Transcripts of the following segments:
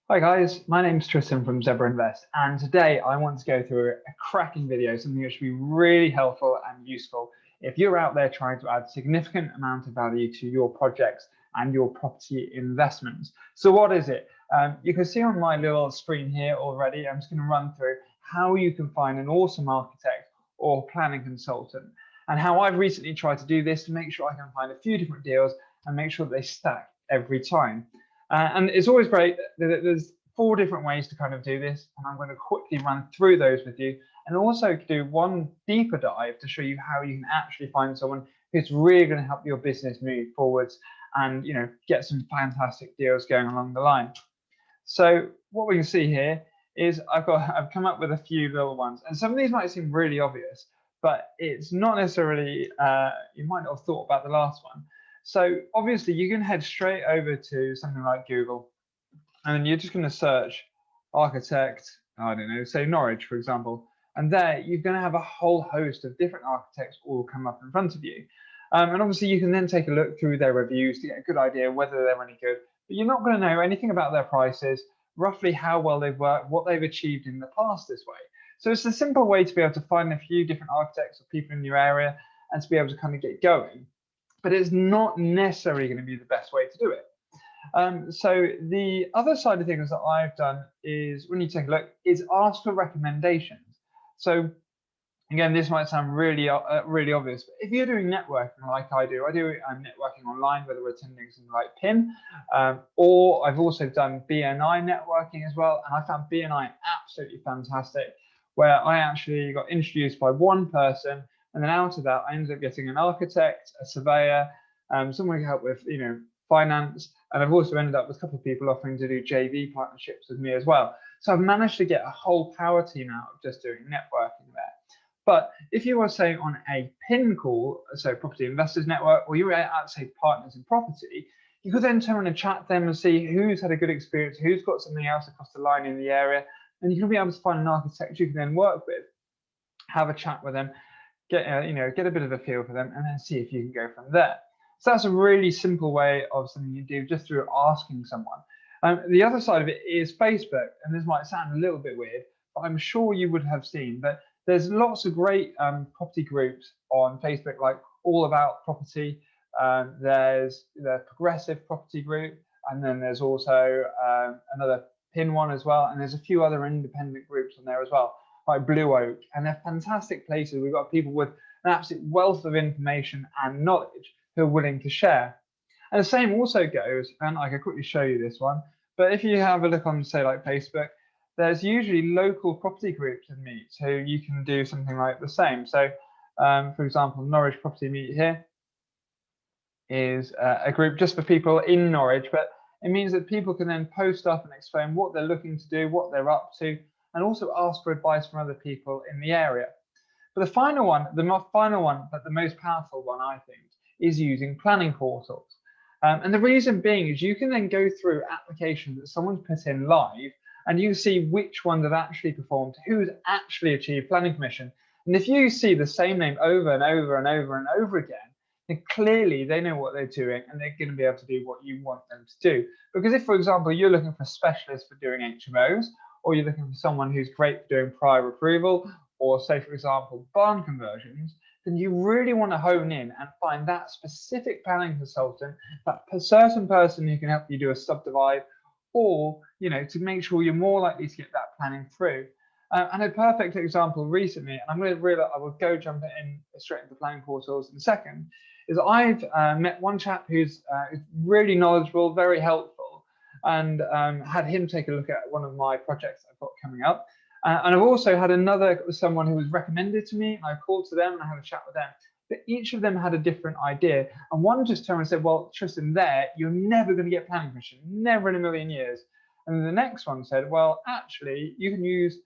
Hi guys, my name's Tristan from ZebraInvest, and today I want to go through a cracking video, something that should be really helpful and useful if you're out there trying to add significant amount of value to your projects and your property investments. So what is it? You can see on my little screen here already, I'm just going to run through how you can find an awesome architect or planning consultant, and how I've recently tried to do this to make sure I can find a few different deals and make sure that they stack every time. And it's always great that there's 4 different ways to kind of do this, and I'm going to quickly run through those with you, and also do one deeper dive to show you how you can actually find someone who's really going to help your business move forwards and get some fantastic deals going along the line. So what we can see here is I've come up with a few little ones, and some of these might seem really obvious, but it's not necessarily. You might not have thought about the last one. So obviously you can head straight over to something like Google, and you're just going to search architect, I don't know, say Norwich, for example. And there you're going to have a whole host of different architects all come up in front of you. And obviously you can then take a look through their reviews to get a good idea whether they're any good, but you're not going to know anything about their prices, roughly how well they've worked, what they've achieved in the past this way. So it's a simple way to be able to find a few different architects or people in your area and to be able to kind of get going. But it's not necessarily going to be the best way to do it. So the other side of things that I've done is, when you take a look, is ask for recommendations. So again, this might sound really obvious, but if you're doing networking like I do networking online, whether we're attending something like PIN, or I've also done BNI networking as well, and I found BNI absolutely fantastic, where I actually got introduced by one person, and then out of that, I ended up getting an architect, a surveyor, someone who can help with finance, and I've also ended up with a couple of people offering to do JV partnerships with me as well. So I've managed to get a whole power team out of just doing networking there. But if you were, say, on a PIN call, so Property Investors Network, or you were at, say, Partners in Property, you could then turn and chat them and see who's had a good experience, who's got something else across the line in the area, and you can be able to find an architect you can then work with, have a chat with them, get a bit of a feel for them, and then see if you can go from there. So that's a really simple way of something you do just through asking someone. The other side of it is Facebook, and this might sound a little bit weird, but I'm sure you would have seen that there's lots of great property groups on Facebook, like All About Property. There's the Progressive Property Group, and then there's also another PIN one as well, and there's a few other independent groups on there as well, like Blue Oak, and they're fantastic places. We've got people with an absolute wealth of information and knowledge who are willing to share. And the same also goes, and I can quickly show you this one, but if you have a look on, say, like Facebook, there's usually local property groups and meets who you can do something like the same. So, for example, Norwich Property Meet here is a group just for people in Norwich, but it means that people can then post up and explain what they're looking to do, what they're up to, and also ask for advice from other people in the area. But the final one, but the most powerful one, I think, is using planning portals. And the reason being is you can then go through applications that someone's put in live, and you see which ones have actually performed, who's actually achieved planning permission. And if you see the same name over and over and over and over again, then clearly they know what they're doing, and they're going to be able to do what you want them to do. Because if, for example, you're looking for a specialist for doing HMOs, or you're looking for someone who's great for doing prior approval, or say, for example, barn conversions, then you really want to hone in and find that specific planning consultant, that certain person who can help you do a subdivide, or to make sure you're more likely to get that planning through. And a perfect example recently, and I will go jump in straight into planning portals in a second, is I've met one chap who's really knowledgeable, very helpful, and had him take a look at one of my projects I've got coming up. And I've also had someone who was recommended to me, and I called to them and I had a chat with them. But each of them had a different idea. And one just turned and said, well, Tristan, you're never going to get planning permission, never in a million years. And then the next one said, well, actually, you can use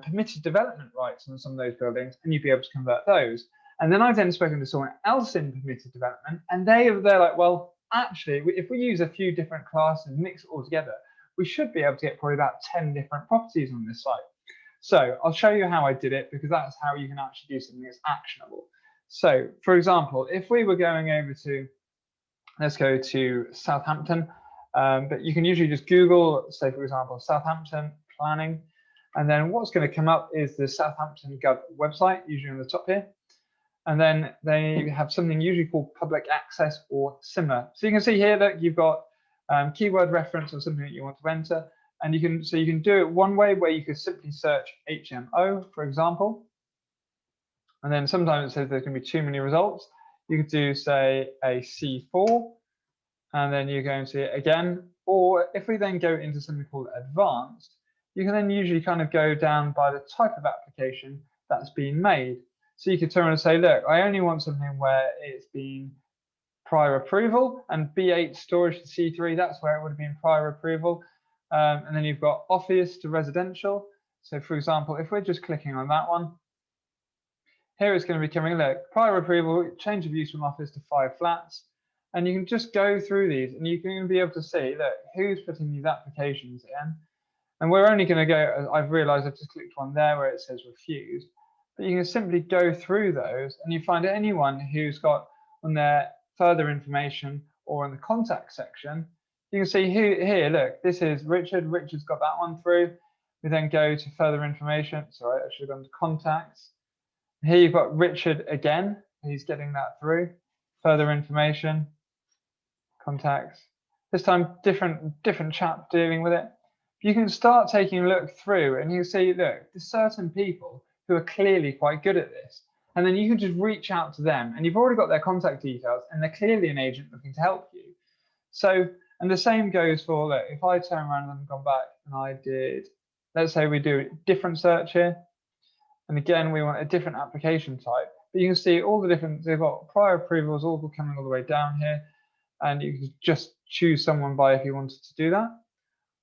permitted development rights on some of those buildings, and you'd be able to convert those. And then I've then spoken to someone else in permitted development, and they're like, well, actually, if we use a few different classes and mix it all together, we should be able to get probably about 10 different properties on this site. So I'll show you how I did it, because that's how you can actually do something that's actionable. So, for example, if we were going over to, let's go to Southampton, But you can usually just Google, say, for example, Southampton planning. And then what's going to come up is the Southampton Gov website, usually on the top here. And then they have something usually called public access or similar. So you can see here that you've got keyword reference or something that you want to enter. And you can do it one way where you could simply search HMO, for example. And then sometimes it says there's going to be too many results. You could do, say, a C4, and then you're going to see it again. Or if we then go into something called advanced, you can then usually kind of go down by the type of application that's been made. So you could turn and say, look, I only want something where it's been prior approval, and B8 storage to C3, that's where it would have been prior approval. And then you've got office to residential. So for example, if we're just clicking on that one, here it's going to be coming, look, prior approval, change of use from office to 5 flats. And you can just go through these and you can be able to see, look, who's putting these applications in. And we're only going to go, I've realized I've just clicked one there where it says refused. But you can simply go through those and you find anyone who's got on their further information or in the contact section, you can see here, look, this is Richard. Richard's got that one through. We then go to further information. Sorry, I should have gone to contacts. Here you've got Richard again. He's getting that through. Further information, contacts. This time, different chap dealing with it. You can start taking a look through and you see, look, there's certain people who are clearly quite good at this. And then you can just reach out to them and you've already got their contact details and they're clearly an agent looking to help you. So, and the same goes for, look, if I turn around and gone back and I did, let's say we do a different search here. And again, we want a different application type. But you can see all the different, they've got prior approvals all coming all the way down here. And you can just choose someone by if you wanted to do that.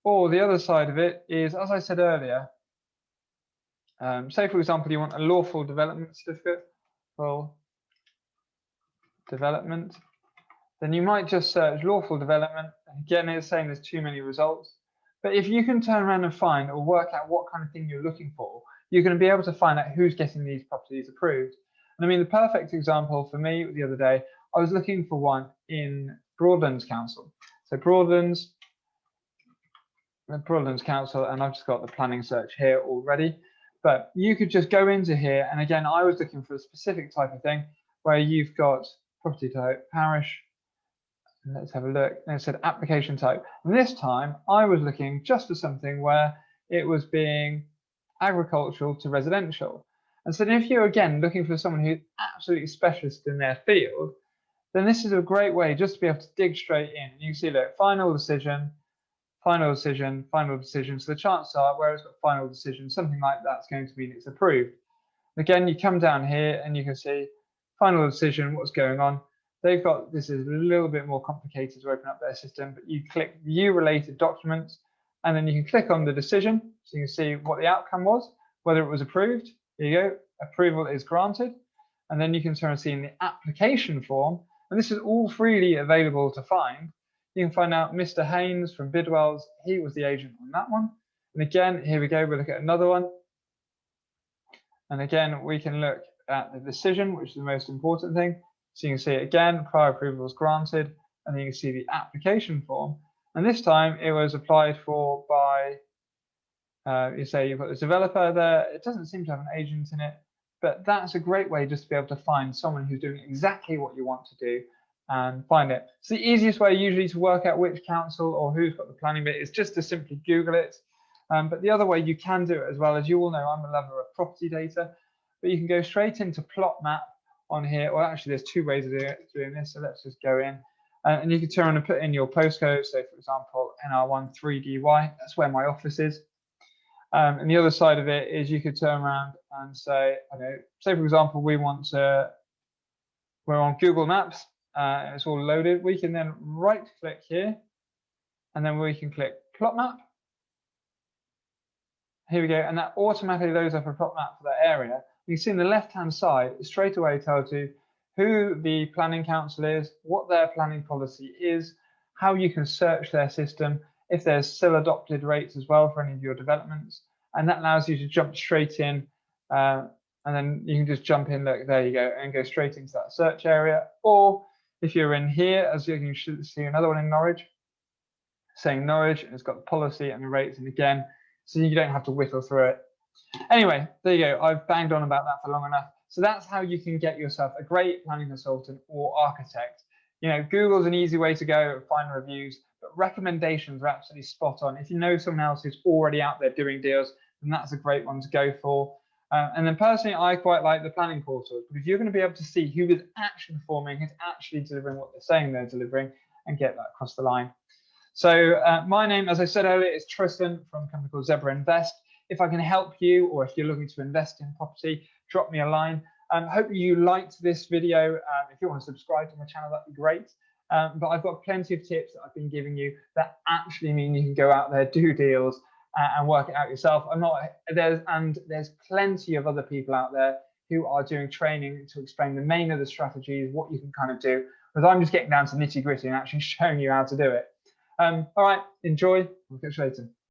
Or the other side of it is, as I said earlier, say, for example, you want a lawful development certificate, full development. Then you might just search lawful development. And again, it's saying there's too many results. But if you can turn around and find or work out what kind of thing you're looking for, you're going to be able to find out who's getting these properties approved. And I mean, the perfect example for me the other day, I was looking for one in Broadlands Council. So Broadlands Council, and I've just got the planning search here already. But you could just go into here, and again, I was looking for a specific type of thing where you've got property type, parish. And let's have a look. And it said application type. And this time, I was looking just for something where it was being agricultural to residential. And so if you're again looking for someone who's absolutely specialist in their field, then this is a great way just to be able to dig straight in. And you can see, look, final decision, final decision, final decision. So the chances are where it's got final decision, something like that's going to mean it's approved. Again, you come down here and you can see final decision, what's going on. They've got, this is a little bit more complicated to open up their system, but you click view related documents and then you can click on the decision. So you can see what the outcome was, whether it was approved. There you go, approval is granted. And then you can sort of see in the application form, and this is all freely available to find. You can find out Mr. Haynes from Bidwell's, he was the agent on that one. And again, here we go, we'll look at another one. And again, we can look at the decision, which is the most important thing. So you can see it again, prior approval was granted, and then you can see the application form. And this time it was applied for by, you say you've got the developer there. It doesn't seem to have an agent in it, but that's a great way just to be able to find someone who's doing exactly what you want to do and find it. It's the easiest way usually to work out which council or who's got the planning bit is just to simply Google it. But the other way you can do it as well, as you all know, I'm a lover of property data, but you can go straight into plot map on here. Well, actually, there's two ways of doing this. So let's just go in and you can turn and put in your postcode. So for example, NR1 3DY, that's where my office is. And the other side of it is you could turn around and say, I don't know, say for example, we're on Google Maps, and it's all loaded. We can then right click here, and then we can click plot map. Here we go, and that automatically loads up a plot map for that area. You can see on the left-hand side, it straight away tells you who the planning council is, what their planning policy is, how you can search their system, if there's still adopted rates as well for any of your developments. And that allows you to jump straight in, and then you can just jump in, look, there you go, and go straight into that search area. Or if you're in here, as you can see another one in Norwich, saying Norwich, and it's got the policy and the rates, and again, so you don't have to whittle through it. Anyway, there you go. I've banged on about that for long enough. So that's how you can get yourself a great planning consultant or architect. You know, Google's an easy way to go, find reviews, but recommendations are absolutely spot on. If you know someone else who's already out there doing deals, then that's a great one to go for. And then personally, I quite like the planning portals, because you're going to be able to see who is actually performing, who's actually delivering what they're saying they're delivering, and get that across the line. So my name, as I said earlier, is Tristan from a company called ZebraInvest. If I can help you, or if you're looking to invest in property, drop me a line. Hope you liked this video. If you want to subscribe to my channel, that'd be great. But I've got plenty of tips that I've been giving you that actually mean you can go out there, do deals, and work it out yourself. There's plenty of other people out there who are doing training to explain the main of the strategies, what you can kind of do. But I'm just getting down to nitty gritty and actually showing you how to do it. All right, enjoy. We'll catch you later.